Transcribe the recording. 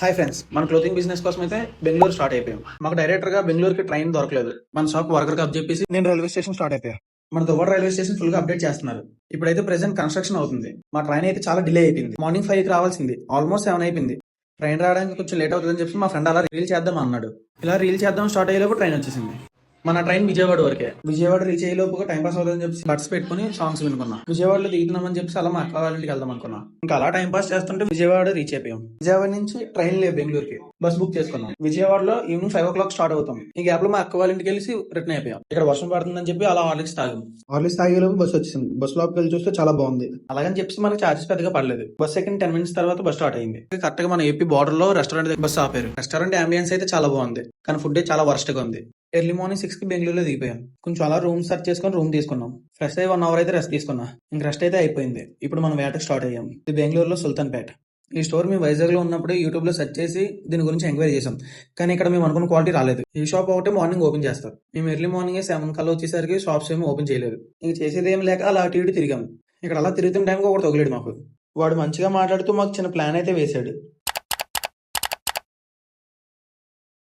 Hi friends, మన clothing business కోసం అయితే బెంగళూరు స్టార్ట్ అయిపోయాం. మాకు డైరెక్టర్ గా బెంగళూరుకి ట్రైన్ దొరకలేదు. మన షాప్ వర్కర్ కి అప్ చెప్పేసి నేను రైల్వే స్టేషన్ స్టార్ట్ అయిపోయా. మన దువ్వాడ రైల్వే స్టేషన్ ఫుల్ గా అప్డేట్ చేస్తున్నారు. ఇప్పుడైతే ప్రెసెంట్ కన్స్ట్రక్షన్ అవుతుంది. మా ట్రైన్ అయితే చాలా డిలే అయిపోయింది. మార్నింగ్ 5 కి రావాల్సింది, ఆల్మోస్ట్ 7 అయిపోయింది. ట్రైన్ రావడానికి కొంచెం లేట్ అవుతుందని చెప్పి మా ఫ్రెండ్ అలా రీల్ చేద్దాం అన్నాడు. ఇలా రీల్ చేద్దాం స్టార్ట్ అయ్యేలోపు ట్రైన్ వచ్చేసింది. మన ట్రైన్ విజయవాడ వరకే. విజయవాడ రీచ్ అయ్యే లోపు టైం పాస్ అవుతుందని చెప్పి బడ్స్ పెట్టుకుని సాంగ్స్ వినుకున్నా. విజయవాడలో దిగుతున్నామని చెప్పి అలా మా అక్క వాళ్ళ ఇంటికి వెళ్దాం అనుకున్నా. ఇంకా అలా టైం పాస్ చేస్తుంటే విజయవాడ రీచ్ అయిపోయాం. విజయవాడ నుంచి ట్రైన్ లేదు బెంగళూరుకి. బస్ బుక్ చేసుకున్నాం. విజయవాడలో ఈవినింగ్ 5 o'clock స్టార్ట్ అవుతాం. ఈ గ్యాప్ లో మా అక్క వాళ్ళ ఇంటికి వెళ్ళి రిటర్న్ అయిపోయాం. ఇక్కడ వర్షం పడుతుందని చెప్పి అలా హార్లిక్స్ తాగాం. హార్లిక్స్ తాగేలోపు బస్ వచ్చింది. బస్ లోపలికి వెళ్ళి చూస్తే చాలా బాగుంది. అలాగని చెప్పి మనకి చార్జెస్ పెద్దగా పడలేదు. బస్ ఎక్కిన 10 minutes తర్వాత బస్ స్టార్ట్ అయింది. కరెక్ట్ గా మన ఏపీ బార్డర్ లో రెస్టారెంట్ దగ్గర బస్ ఆపారు. రెస్టారెంట్ అంబియన్స్ అయితే చాలా బాగుంది, కానీ ఫుడ్ చాలా వర్స్ట్ గా ఉంది. ఎర్లీ మార్నింగ్ 6 కి బెంగళూరులో దిగిపోయాం. కొంచెం అలా రూమ్ సెర్చ్ చేసుకుని రూమ్ తీసుకున్నాం. ఫ్రెష్ అయ్యి 1 hour అయితే రెస్ట్ తీసుకున్నా. ఇంక రెస్ట్ అయితే అయిపోయింది. ఇప్పుడు మనం వేటకు స్టార్ట్ అయ్యాం. ఇది బెంగళూరులో సుల్తాన్పేట. ఈ స్టోర్ మేము వైజాగ్ లో ఉన్నప్పుడు యూట్యూబ్ లో సెర్చ్ చేసి దీని గురించి ఎంక్వైరీ చేసాం. కానీ ఇక్కడ మేము అనుకున్న క్వాలిటీ రాలేదు. ఈ షాప్ ఒకటే మార్నింగ్ ఓపెన్ చేస్తారు. మేము ఎర్లీ మార్నింగ్ 7 కల్లా వచ్చేసరికి షాప్స్ ఏమి ఓపెన్ చేయలేదు. ఇంక చేసేది ఏం లేక అలా అటు ఇటు తిరిగాం. ఇక్కడ అలా తిరుగుతున్న టైంకి ఒకటి తగిలాడు మాకు. వాడు మంచిగా మాట్లాడుతూ మాకు చిన్న ప్లాన్ అయితే వేశాడు.